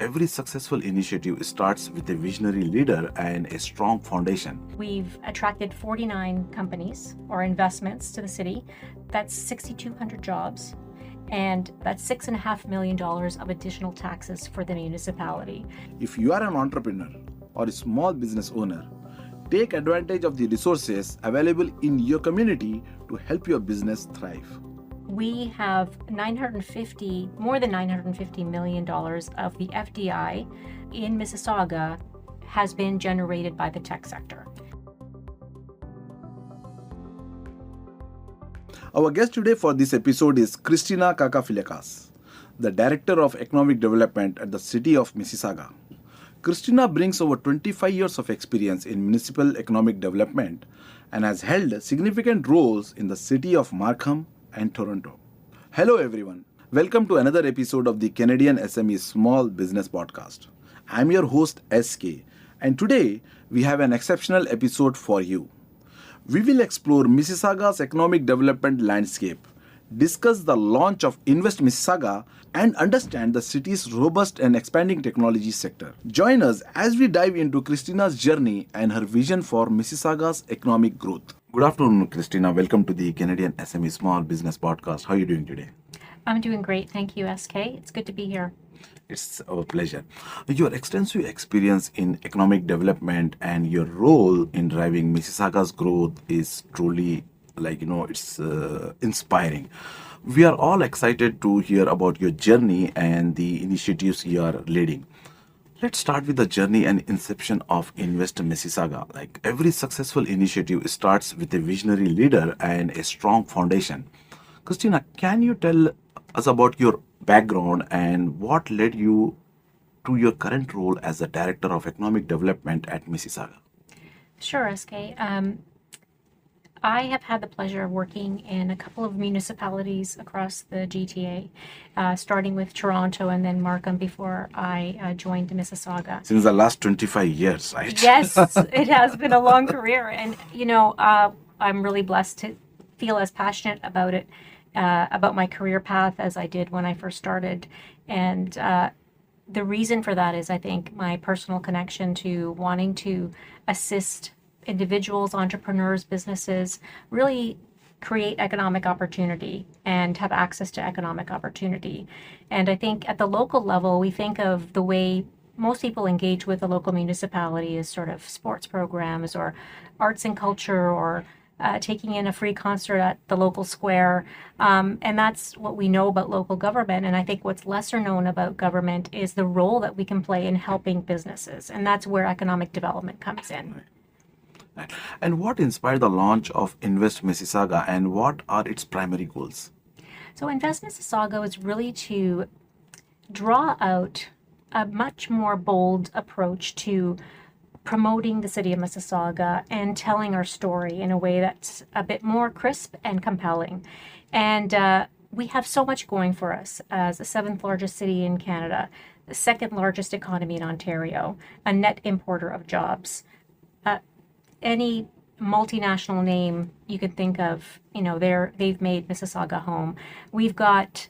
every successful initiative starts with a visionary leader and a strong foundation. We've attracted 49 companies or investments to the city. That's 6,200 jobs. And that's $6.5 million of additional taxes for the municipality. If you are an entrepreneur or a small business owner, take advantage of the resources available in your community to help your business thrive. We have more than $950 million of the FDI in Mississauga has been generated by the tech sector. Our guest today for this episode is Christina Kakaflikas, the Director of Economic Development at the City of Mississauga. Christina brings over 25 years of experience in municipal economic development and has held significant roles in the City of Markham and Toronto. Hello everyone. Welcome to another episode of the CanadianSME Small Business Podcast. I'm your host SK, and today we have an exceptional episode for you. We will explore Mississauga's economic development landscape, discuss the launch of Invest Mississauga, and understand the city's robust and expanding technology sector. Join us as we dive into Christina's journey and her vision for Mississauga's economic growth. Good afternoon, Christina. Welcome to the CanadianSME Small Business Podcast. How are you doing today? I'm doing great. Thank you, SK. It's good to be here. It's our pleasure. Your extensive experience in economic development and your role in driving Mississauga's growth is truly, it's inspiring. We are all excited to hear about your journey and the initiatives you are leading. Let's start with the journey and inception of Invest Mississauga. Like every successful initiative starts with a visionary leader and a strong foundation. Christina, can you tell us about your background and what led you to your current role as the Director of Economic Development at Mississauga? Sure, SK. I have had the pleasure of working in a couple of municipalities across the GTA, starting with Toronto and then Markham before I joined Mississauga. Since the last 25 years, right? Yes, it has been a long career. And, I'm really blessed to feel as passionate about it, about my career path as I did when I first started. And the reason for that is, I think, my personal connection to wanting to assist individuals, entrepreneurs, businesses, really create economic opportunity and have access to economic opportunity. And I think at the local level, we think of the way most people engage with a local municipality as sort of sports programs or arts and culture or taking in a free concert at the local square. And that's what we know about local government. And I think what's lesser known about government is the role that we can play in helping businesses. And that's where economic development comes in. And what inspired the launch of Invest Mississauga and what are its primary goals? So Invest Mississauga is really to draw out a much more bold approach to promoting the City of Mississauga and telling our story in a way that's a bit more crisp and compelling. And we have so much going for us as the 7th largest city in Canada, the 2nd largest economy in Ontario, a net importer of jobs. Any multinational name you can think of, they've made Mississauga home. We've got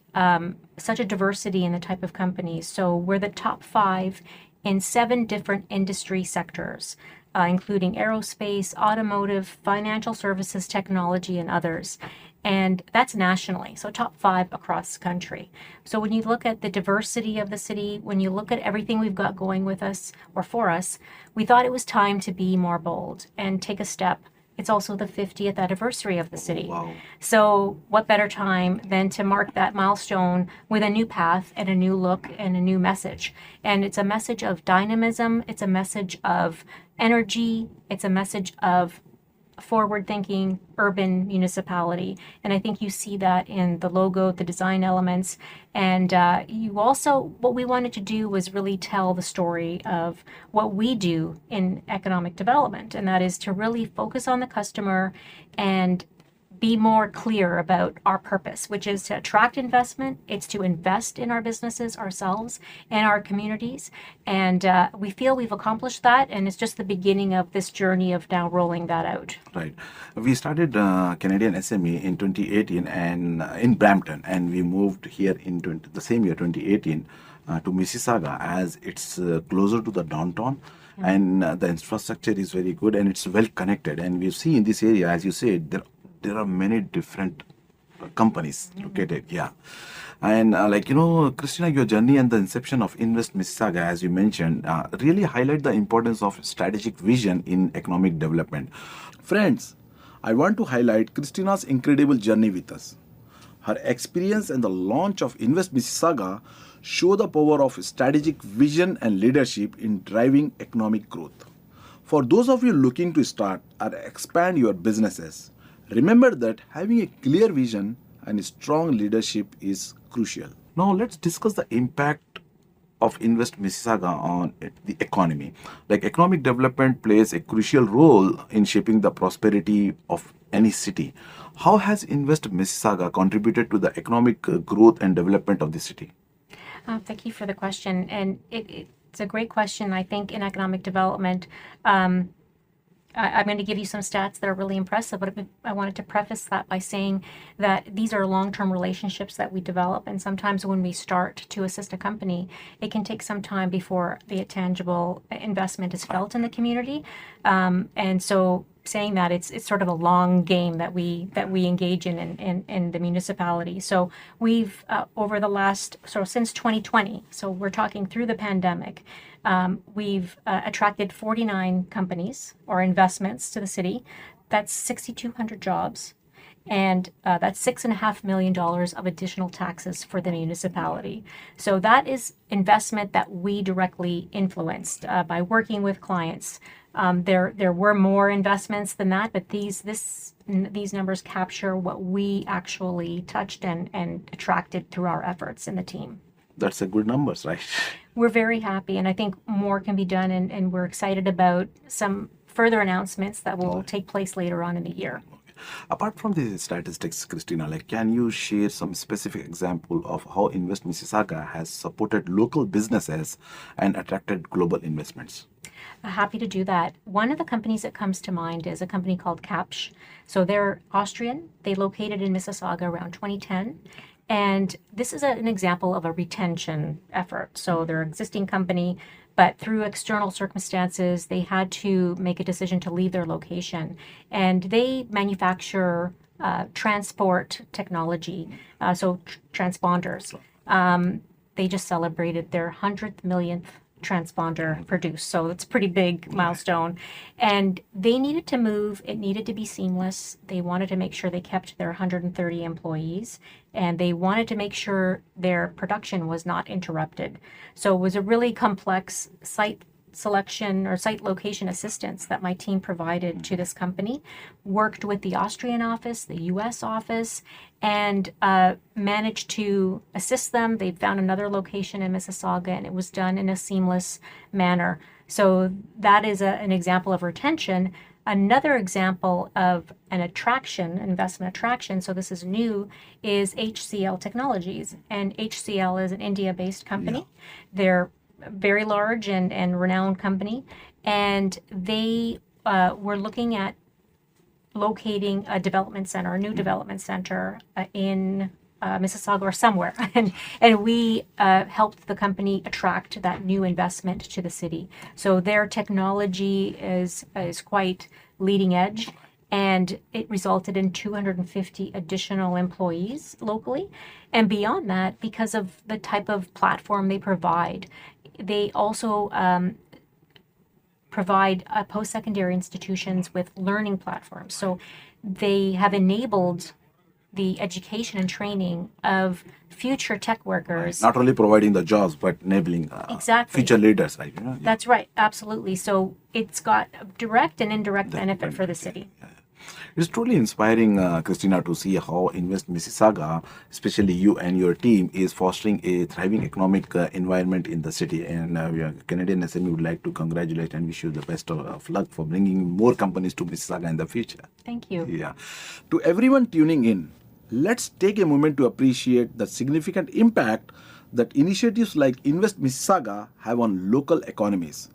such a diversity in the type of companies. So we're the top 5 in 7 different industry sectors, including aerospace, automotive, financial services, technology, and others. And that's nationally, so top 5 across the country. So when you look at the diversity of the city, when you look at everything we've got going with us or for us, we thought it was time to be more bold and take a step. It's also the 50th anniversary of the city. Wow. So what better time than to mark that milestone with a new path and a new look and a new message. And it's a message of dynamism. It's a message of energy. It's a message of forward-thinking urban municipality. And I think you see that in the logo, the design elements. And you also, what we wanted to do was really tell the story of what we do in economic development. And that is to really focus on the customer and be more clear about our purpose, which is to attract investment. It's to invest in our businesses ourselves and our communities. And we feel we've accomplished that. And it's just the beginning of this journey of now rolling that out. Right. We started Canadian SME in 2018 and in Brampton, and we moved here in the same year, 2018. to Mississauga, as it's closer to the downtown, and the infrastructure is very good and it's well connected. And we see in this area, as you said, there are many different companies located. Yeah. And Christina, your journey and the inception of Invest Mississauga, as you mentioned, really highlight the importance of strategic vision in economic development. Friends, I want to highlight Christina's incredible journey with us. Her experience and the launch of Invest Mississauga show the power of strategic vision and leadership in driving economic growth. For those of you looking to start or expand your businesses, remember that having a clear vision and strong leadership is crucial. Now let's discuss the impact of Invest Mississauga on the economy. Like, economic development plays a crucial role in shaping the prosperity of any city. How has Invest Mississauga contributed to the economic growth and development of the city? Thank you for the question. And it's a great question. I think in economic development, I'm going to give you some stats that are really impressive, but I wanted to preface that by saying that these are long-term relationships that we develop, and sometimes when we start to assist a company, it can take some time before the tangible investment is felt in the community. And so saying that, it's sort of a long game that we engage in the municipality. So we've over the last, so since 2020, so we're talking through the pandemic, we've attracted 49 companies or investments to the city. That's 6,200 jobs, and that's $6.5 million of additional taxes for the municipality. So that is investment that we directly influenced by working with clients. There were more investments than that, but these numbers capture what we actually touched and attracted through our efforts in the team. That's a good numbers, right? We're very happy, and I think more can be done, and we're excited about some further announcements that will take place later on in the year. Apart from the statistics, Christina, can you share some specific example of how Invest Mississauga has supported local businesses and attracted global investments? Happy to do that. One of the companies that comes to mind is a company called Capsch. So they're Austrian. They located in Mississauga around 2010. And this is an example of a retention effort. So they're an existing company, but through external circumstances, they had to make a decision to leave their location. And they manufacture transport technology, transponders. They just celebrated their 100th millionth transponder produced. So it's a pretty big milestone. And they needed to move. It needed to be seamless. They wanted to make sure they kept their 130 employees, and they wanted to make sure their production was not interrupted. So it was a really complex site selection or site location assistance that my team provided to this company, worked with the Austrian office, the US office, and managed to assist them. They found another location in Mississauga, and it was done in a seamless manner. So that is an example of retention. Another example of an investment attraction, so this is new, is HCL Technologies. And HCL is an India-based company. They're very large and renowned company, and they were looking at locating a development center, a new development center in Mississauga or somewhere, and we helped the company attract that new investment to the city. So their technology is quite leading edge, and it resulted in 250 additional employees locally. And beyond that, because of the type of platform they provide, they also provide post-secondary institutions with learning platforms. So they have enabled the education and training of future tech workers. Not only providing the jobs, but enabling future leaders, right? That's right, absolutely. So it's got a direct and indirect benefit for the city. It's truly inspiring, Christina, to see how Invest Mississauga, especially you and your team, is fostering a thriving economic environment in the city. And Canadian SME would like to congratulate and wish you the best of luck for bringing more companies to Mississauga in the future. Thank you. Yeah. To everyone tuning in, let's take a moment to appreciate the significant impact that initiatives like Invest Mississauga have on local economies.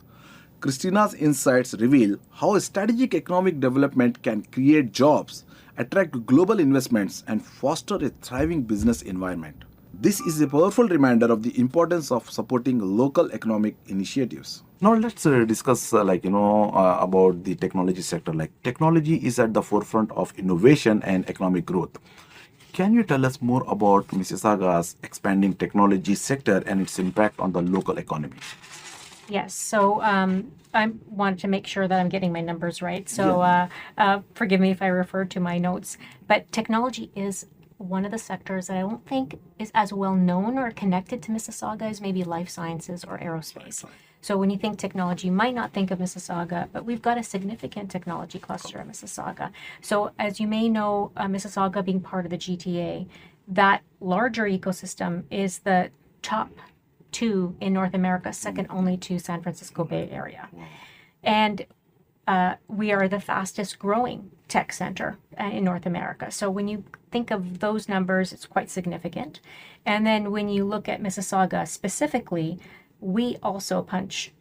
Christina's insights reveal how strategic economic development can create jobs, attract global investments, and foster a thriving business environment. This is a powerful reminder of the importance of supporting local economic initiatives. Now let's discuss about the technology sector. Like technology is at the forefront of innovation and economic growth. Can you tell us more about Mississauga's expanding technology sector and its impact on the local economy? Yes. So I wanted to make sure that I'm getting my numbers right. So forgive me if I refer to my notes. But technology is one of the sectors that I don't think is as well known or connected to Mississauga as maybe life sciences or aerospace. So when you think technology, you might not think of Mississauga, but we've got a significant technology cluster in Mississauga. So as you may know, Mississauga being part of the GTA, that larger ecosystem is the top 2 in North America, second only to San Francisco Bay Area. And we are the fastest growing tech center in North America. So when you think of those numbers, it's quite significant. And then when you look at Mississauga specifically, we also punch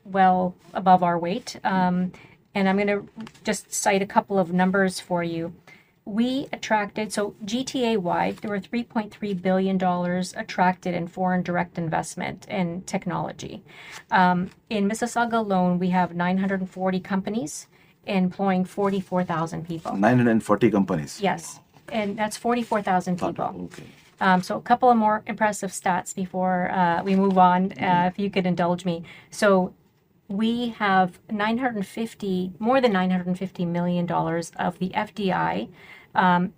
well above our weight. And I'm going to just cite a couple of numbers for you. We attracted, so GTA-wide, there were $3.3 billion attracted in foreign direct investment in technology. In Mississauga alone, we have 940 companies employing 44,000 people. 940 companies. Yes, and that's 44,000 people. Okay. So a couple of more impressive stats before we move on, if you could indulge me. So we have more than $950 million of the FDI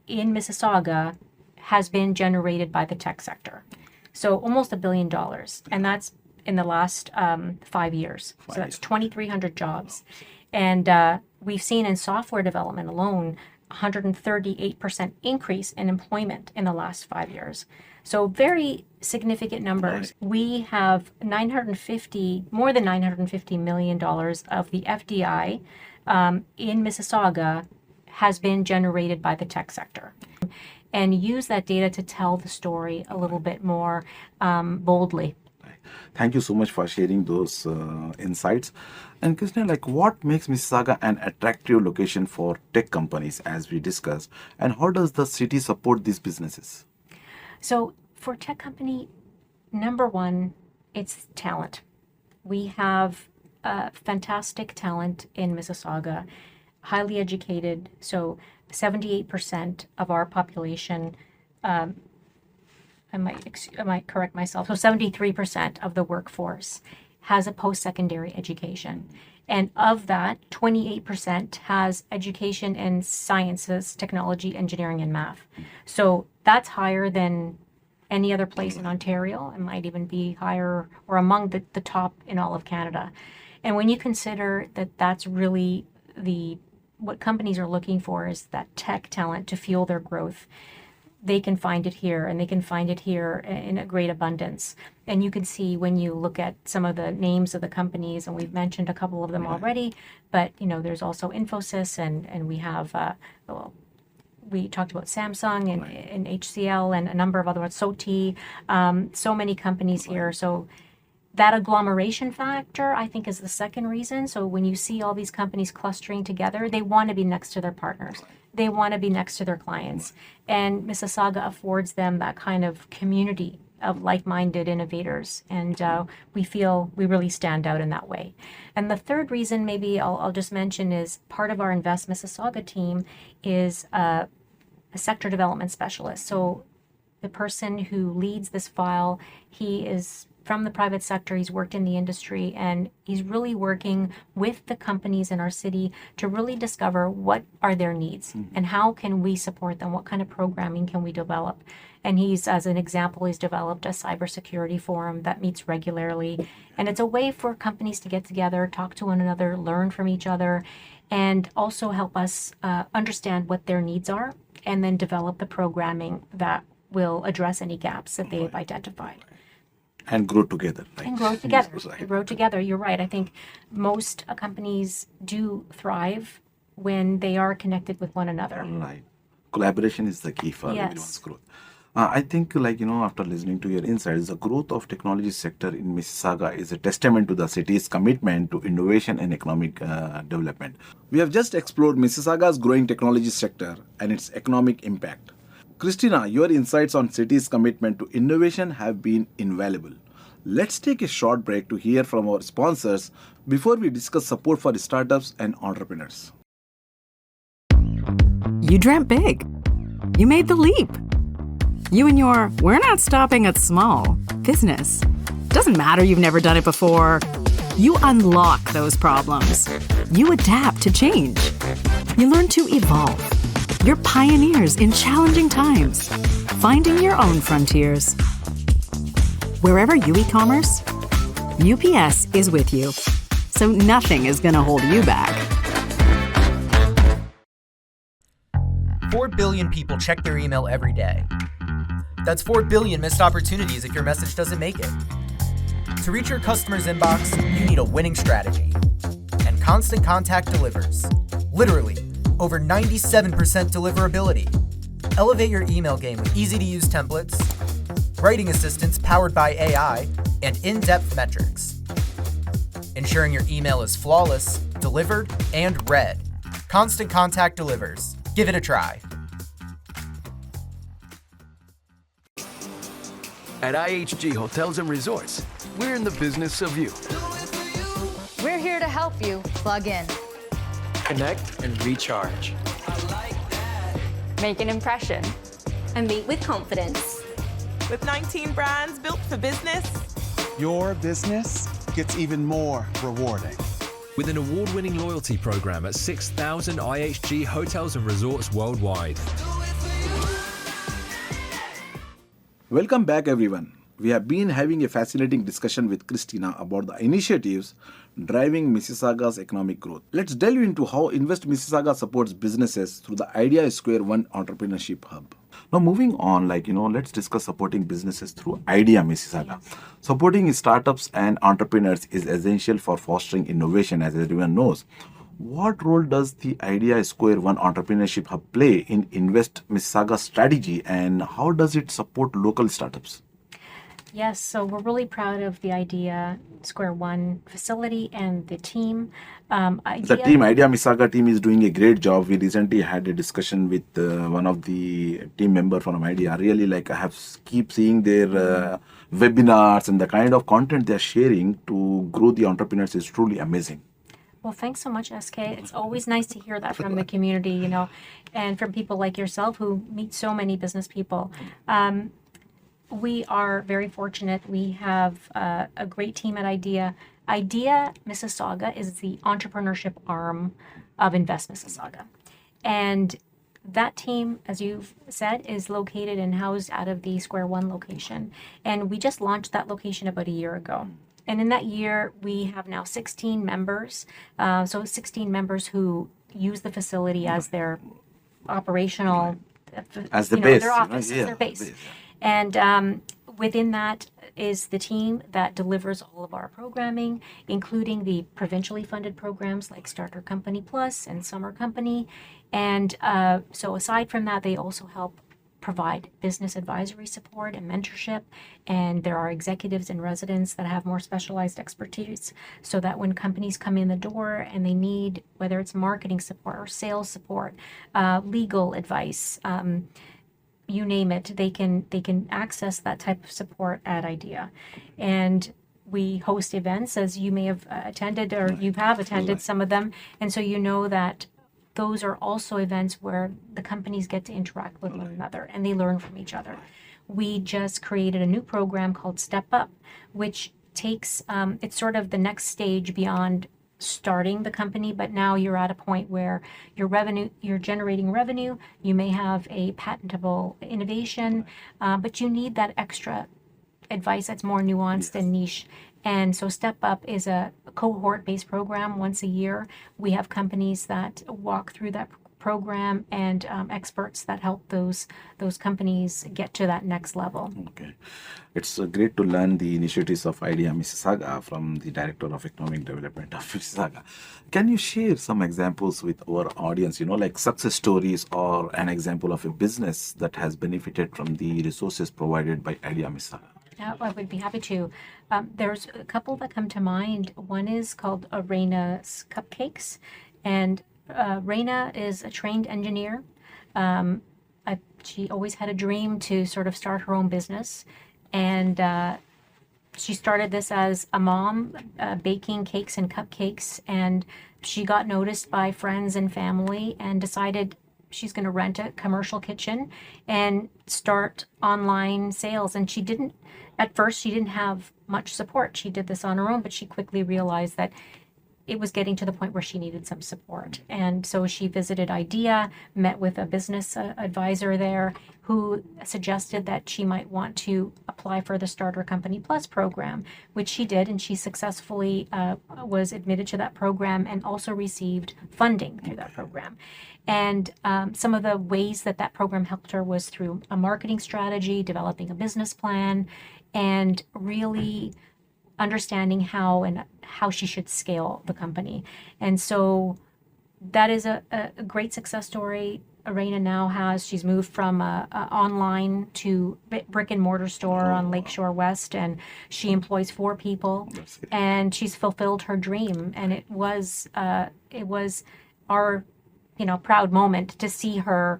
in Mississauga has been generated by the tech sector. So almost $1 billion. And that's in the last 5 years. So that's 2,300 jobs. And we've seen in software development alone, 138% increase in employment in the last 5 years. So very significant numbers. Right. We have more than $950 million of the FDI in Mississauga has been generated by the tech sector. And use that data to tell the story a little bit more boldly. Thank you so much for sharing those insights. And Christina, like what makes Mississauga an attractive location for tech companies as we discussed, and how does the city support these businesses? So for a tech company, number one, it's talent. We have fantastic talent in Mississauga, highly educated. So 78% of our population, I might correct myself. So 73% of the workforce has a post-secondary education. And of that, 28% has education in sciences, technology, engineering, and math. So that's higher than any other place in Ontario. It might even be higher or among the top in all of Canada. And when you consider that that's really what companies are looking for is that tech talent to fuel their growth, they can find it here, and they can find it here in a great abundance. And you can see when you look at some of the names of the companies, and we've mentioned a couple of them already, but there's also Infosys, and we have, we talked about Samsung and HCL and a number of other ones, SOTI, so many companies here. So that agglomeration factor, I think, is the second reason. So when you see all these companies clustering together, they want to be next to their partners. They want to be next to their clients. And Mississauga affords them that kind of community of like-minded innovators. And we feel we really stand out in that way. And the third reason, maybe I'll just mention, is part of our Invest Mississauga team is a sector development specialist. So the person who leads this file, he is from the private sector, he's worked in the industry, and he's really working with the companies in our city to really discover what are their needs and how can we support them, what kind of programming can we develop. And he's, as an example, he's developed a cybersecurity forum that meets regularly. And it's a way for companies to get together, talk to one another, learn from each other, and also help us understand what their needs are, and then develop the programming that will address any gaps that they've identified. And grow together. Right? And grow together. Right. Grow together. You're right. I think most companies do thrive when they are connected with one another. Right. Collaboration is the key for Yes. everyone's growth. I think, after listening to your insights, the growth of technology sector in Mississauga is a testament to the city's commitment to innovation and economic development. We have just explored Mississauga's growing technology sector and its economic impact. Christina, your insights on city's commitment to innovation have been invaluable. Let's take a short break to hear from our sponsors before we discuss support for startups and entrepreneurs. You dreamt big. You made the leap. You and your "we're not stopping at small" business. Doesn't matter you've never done it before. You unlock those problems. You adapt to change. You learn to evolve. You're pioneers in challenging times, finding your own frontiers. Wherever you e-commerce, UPS is with you. So nothing is going to hold you back. 4 billion people check their email every day. That's 4 billion missed opportunities if your message doesn't make it. To reach your customer's inbox, you need a winning strategy. And Constant Contact delivers. Literally, over 97% deliverability. Elevate your email game with easy-to-use templates, writing assistants powered by AI, and in-depth metrics. Ensuring your email is flawless, delivered, and read. Constant Contact delivers. Give it a try. At IHG Hotels and Resorts, we're in the business of you. We're here to help you plug in, connect and recharge, make an impression, and meet with confidence. With 19 brands built for business, your business gets even more rewarding. With an award-winning loyalty program at 6,000 IHG hotels and resorts worldwide. Welcome back, everyone. We have been having a fascinating discussion with Christina about the initiatives driving Mississauga's economic growth. Let's delve into how Invest Mississauga supports businesses through the Idea Square One Entrepreneurship Hub. Now, moving on, let's discuss supporting businesses through Idea Mississauga. Supporting startups and entrepreneurs is essential for fostering innovation, as everyone knows. What role does the Idea Square One Entrepreneurship Hub play in Invest Mississauga's strategy, and how does it support local startups? Yes, so we're really proud of the Idea Square One facility and the team. The Idea Mississauga team is doing a great job. We recently had a discussion with one of the team member from Idea. Really, I have keep seeing their webinars, and the kind of content they're sharing to grow the entrepreneurs is truly amazing. Well, thanks so much, SK. It's always nice to hear that from the community, and from people like yourself who meet so many business people. We are very fortunate. We have a great team at Idea. Idea Mississauga is the entrepreneurship arm of Invest Mississauga. And that team, as you've said, is located and housed out of the Square One location. And we just launched that location about a year ago. And in that year, we have now 16 members. So 16 members who use the facility as their operational, as the base, their office, as their base. And within that is the team that delivers all of our programming, including the provincially funded programs like Starter Company Plus and Summer Company. And so aside from that, they also help provide business advisory support and mentorship. And there are executives and residents that have more specialized expertise, so that when companies come in the door and they need, whether it's marketing support or sales support, legal advice, you name it, they can access that type of support at Idea. And we host events, as you may have attended, or you have attended some of them, and so you know that those are also events where the companies get to interact with one another and they learn from each other. We just created a new program called Step Up, which takes it's sort of the next stage beyond starting the company, but now you're at a point where you're generating revenue, you may have a patentable innovation, but you need that extra advice that's more nuanced and niche. And so Step Up is a cohort-based program. Once a year, we have companies that walk through that program and experts that help those companies get to that next level. Okay. It's great to learn the initiatives of Idea Mississauga from the Director of Economic Development of Mississauga. Can you share some examples with our audience, like success stories or an example of a business that has benefited from the resources provided by Idea Mississauga? Yeah, I would be happy to. There's a couple that come to mind. One is called Reina's Cupcakes, and Reina is a trained engineer. I She always had a dream to sort of start her own business. And she started this as a mom, baking cakes and cupcakes. And she got noticed by friends and family and decided she's going to rent a commercial kitchen and start online sales. And at first, she didn't have much support. She did this on her own, but she quickly realized that it was getting to the point where she needed some support. And so she visited IDEA, met with a business advisor there who suggested that she might want to apply for the Starter Company Plus program, which she did, and she successfully was admitted to that program and also received funding through that program. And some of the ways that program helped her was through a marketing strategy, developing a business plan, and really understanding how she should scale the company. And so that is a great success story. Arena now she's moved from online to brick and mortar store on Lakeshore West, and she employs 4 people, and she's fulfilled her dream. And it was our proud moment to see her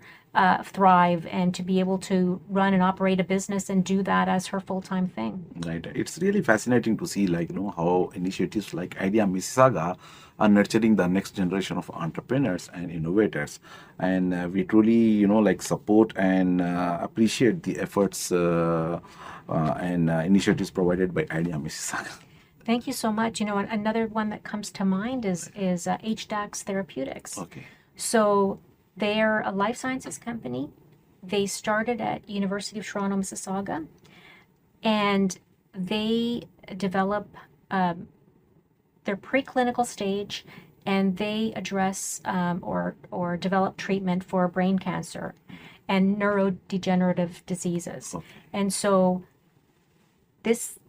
thrive and to be able to run and operate a business and do that as her full-time thing. Right. It's really fascinating to see how initiatives like IDEA Mississauga are nurturing the next generation of entrepreneurs and innovators. And we truly, support and appreciate the efforts and initiatives provided by IDEA Mississauga. Thank you so much. Another one that comes to mind is HDAX Therapeutics. Okay. So they're a life sciences company. They started at University of Toronto, Mississauga, and they develop their preclinical stage, and they address or develop treatment for brain cancer and neurodegenerative diseases. Okay. And so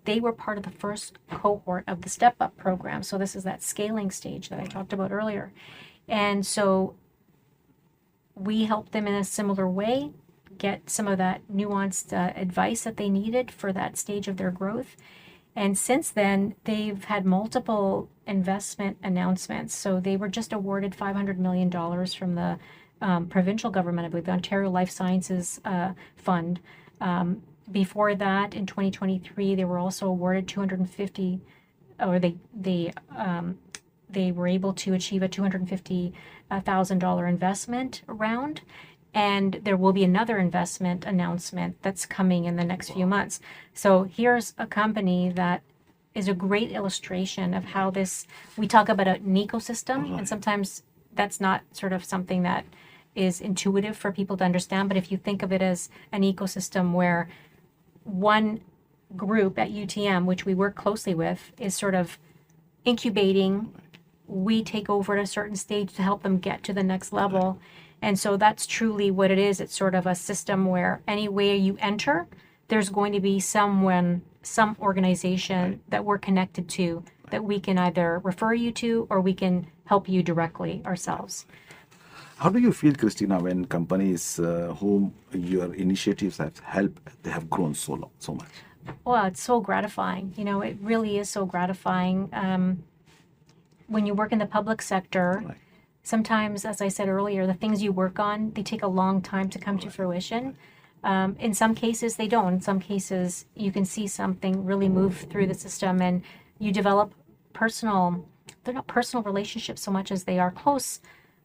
they were part of the first cohort of the Step Up program. So this is that scaling stage that I talked about earlier. And so we helped them in a similar way get some of that nuanced advice that they needed for that stage of their growth. And since then, they've had multiple investment announcements. So they were just awarded $500 million from the provincial government, I believe, the Ontario Life Sciences Fund. Before that, in 2023, they were also awarded they were able to achieve a $250,000 investment round, and there will be another investment announcement that's coming in the next few months. So here's a company that is a great illustration of how we talk about an ecosystem, and sometimes that's not sort of something that is intuitive for people to understand, but if you think of it as an ecosystem where one group at UTM, which we work closely with, is sort of incubating, we take over at a certain stage to help them get to the next level. And so that's truly what it is. It's sort of a system where anywhere you enter, there's going to be some organization that we're connected to that we can either refer you to or we can help you directly ourselves. How do you feel, Christina, when companies whom your initiatives have helped, they have grown so much? Well, it's so gratifying. It really is so gratifying. When you work in the public sector, sometimes, as I said earlier, the things you work on, they take a long time to come to fruition. In some cases, they don't. In some cases, you can see something really move through the system, and you develop they're not personal relationships so much as they are close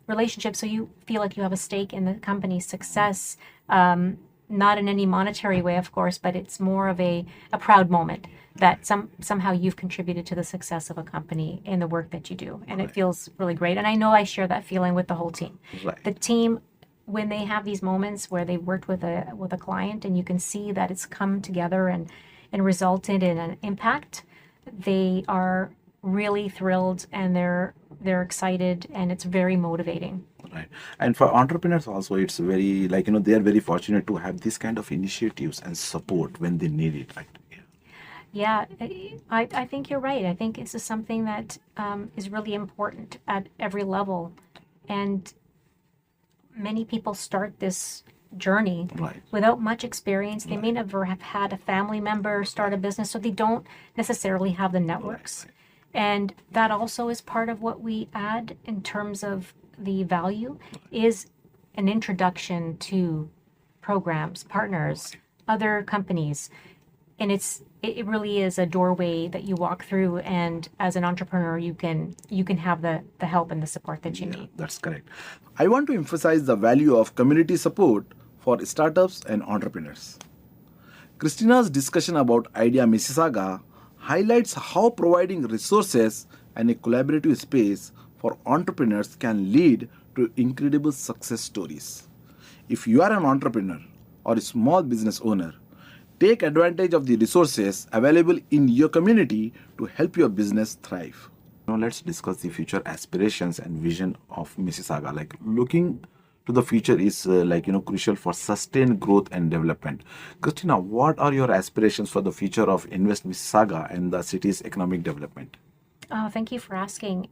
relationships. So you feel like you have a stake in the company's success, not in any monetary way, of course, but it's more of a proud moment that somehow you've contributed to the success of a company in the work that you do. And it feels really great. And I know I share that feeling with the whole team. Right. The team, when they have these moments where they've worked with a client and you can see that it's come together and resulted in an impact, they are really thrilled and they're excited, and it's very motivating. Right. And for entrepreneurs also, it's very they are very fortunate to have this kind of initiatives and support when they need it, right? Yeah, I think you're right. I think this is something that is really important at every level. And many people start this journey without much experience. They may never have had a family member start a business, so they don't necessarily have the networks. And that also is part of what we add in terms of the value, is an introduction to programs, partners, other companies. And it really is a doorway that you walk through, and as an entrepreneur you can have the help and the support that you need. That's correct. I want to emphasize the value of community support for startups and entrepreneurs. Christina's discussion about Idea Mississauga highlights how providing resources and a collaborative space for entrepreneurs can lead to incredible success stories. If you are an entrepreneur or a small business owner, take advantage of the resources available in your community to help your business thrive. Now let's discuss the future aspirations and vision of Mississauga. Like looking to the future is crucial for sustained growth and development. Christina, what are your aspirations for the future of Invest Mississauga and the city's economic development? Oh, thank you for asking.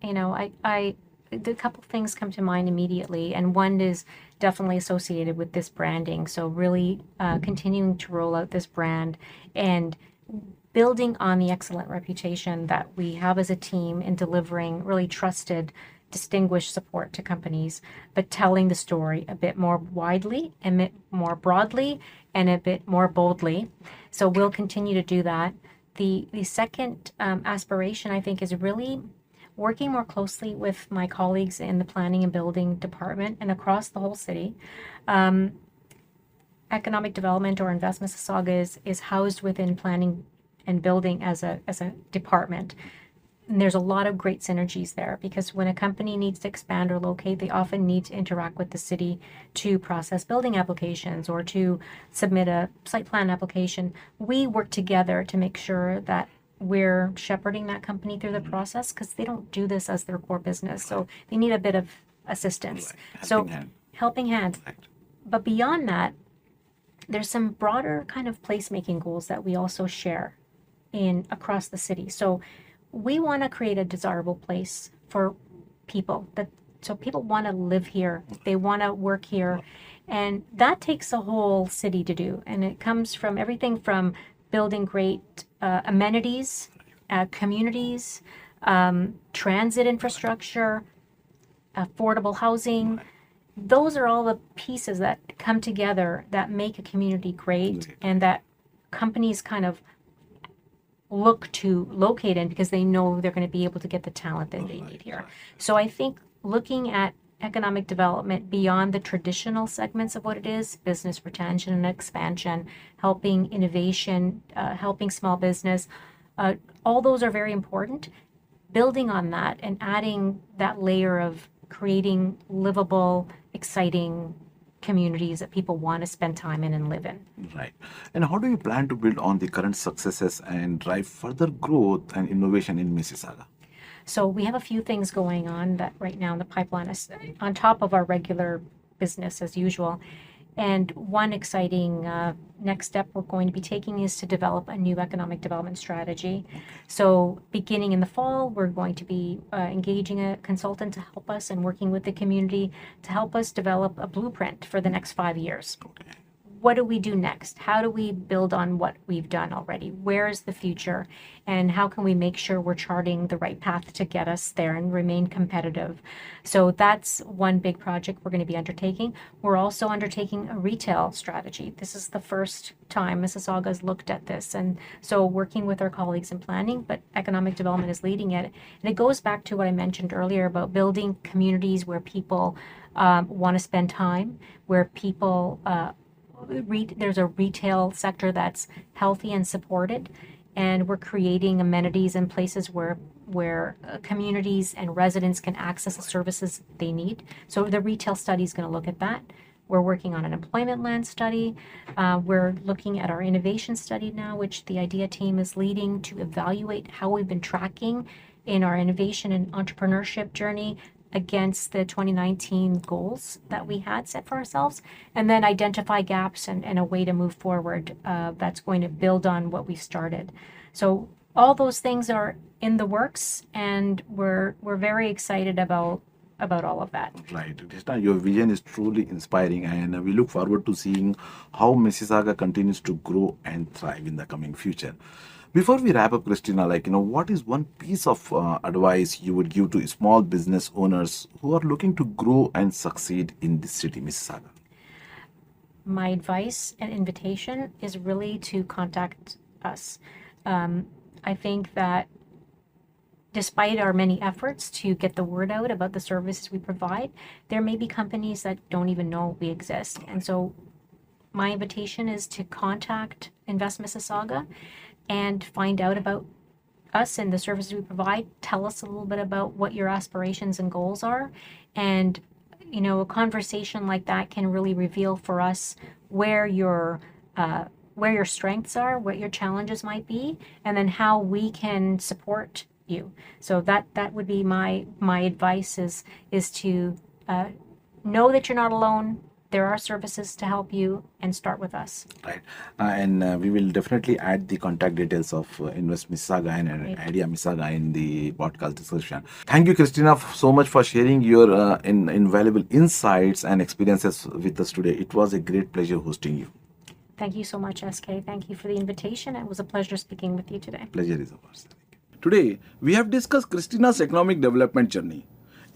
A couple things come to mind immediately, and one is definitely associated with this branding. So really continuing to roll out this brand and building on the excellent reputation that we have as a team in delivering really trusted, distinguished support to companies, but telling the story a bit more widely, a bit more broadly, and a bit more boldly. So we'll continue to do that. The second aspiration, I think, is really working more closely with my colleagues in the planning and building department and across the whole city. Economic development, or Invest Mississauga, is housed within planning and building as a department. And there's a lot of great synergies there, because when a company needs to expand or locate, they often need to interact with the city to process building applications or to submit a site plan application. We work together to make sure that we're shepherding that company through the process, because they don't do this as their core business. So they need a bit of assistance. Helping hand. But beyond that, there's some broader kind of placemaking goals that we also share in across the city. So we want to create a desirable place for people, so people want to live here, they want to work here, and that takes a whole city to do. And it comes from everything from building great amenities, communities, transit infrastructure, affordable housing. Those are all the pieces that come together that make a community great, and that companies kind of look to locate in, because they know they're going to be able to get the talent that they need here. So I think looking at economic development beyond the traditional segments of what it is, business retention and expansion, helping innovation, helping small business, all those are very important. Building on that and adding that layer of creating livable, exciting communities that people want to spend time in and live in. Right. And how do you plan to build on the current successes and drive further growth and innovation in Mississauga? So we have a few things going on that right now in the pipeline is on top of our regular business as usual. And one exciting next step we're going to be taking is to develop a new economic development strategy. So beginning in the fall, we're going to be engaging a consultant to help us and working with the community to help us develop a blueprint for the next 5 years. Okay. What do we do next? How do we build on what we've done already? Where is the future? And how can we make sure we're charting the right path to get us there and remain competitive? So that's one big project we're going to be undertaking. We're also undertaking a retail strategy. This is the first time Mississauga has looked at this. And so working with our colleagues in planning, but economic development is leading it. And it goes back to what I mentioned earlier about building communities where people want to spend time, where people there's a retail sector that's healthy and supported, and we're creating amenities and places where communities and residents can access the services they need. So the retail study is going to look at that. We're working on an employment land study. We're looking at our innovation study now, which the IDEA team is leading, to evaluate how we've been tracking in our innovation and entrepreneurship journey against the 2019 goals that we had set for ourselves, and then identify gaps and a way to move forward that's going to build on what we started. So all those things are in the works, and we're very excited about all of that. Right. Krishna, your vision is truly inspiring, and we look forward to seeing how Mississauga continues to grow and thrive in the coming future. Before we wrap up, Christina, what is one piece of advice you would give to small business owners who are looking to grow and succeed in this city, Mississauga? my advice and invitation is really to contact us. I think that despite our many efforts to get the word out about the services we provide, there may be companies that don't even know we exist. And so my invitation is to contact Invest Mississauga and find out about us and the services we provide. Tell us a little bit about what your aspirations and goals are. And, a conversation like that can really reveal for us where your strengths are, what your challenges might be, and then how we can support you. So that would be my advice is to know that you're not alone. There are services to help you, and start with us. Right. And we will definitely add the contact details of Invest Mississauga and Idea Mississauga in the podcast description. Thank you, Christina, so much for sharing your invaluable insights and experiences with us today. It was a great pleasure hosting you. Thank you so much, SK. Thank you for the invitation. It was a pleasure speaking with you today. Pleasure is ours. Today, we have discussed Christina's economic development journey,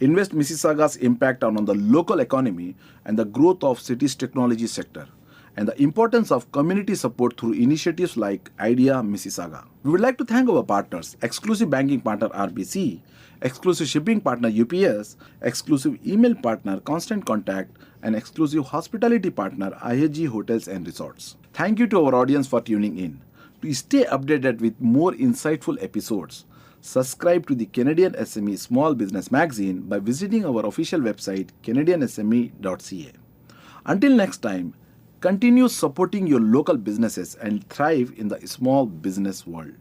Invest Mississauga's impact on the local economy and the growth of city's technology sector, and the importance of community support through initiatives like Idea Mississauga. We would like to thank our partners, exclusive banking partner RBC, exclusive shipping partner UPS, exclusive email partner Constant Contact, and exclusive hospitality partner IHG Hotels and Resorts. Thank you to our audience for tuning in. To stay updated with more insightful episodes, subscribe to the Canadian SME Small Business Magazine by visiting our official website CanadianSME.ca. Until next time, continue supporting your local businesses and thrive in the small business world.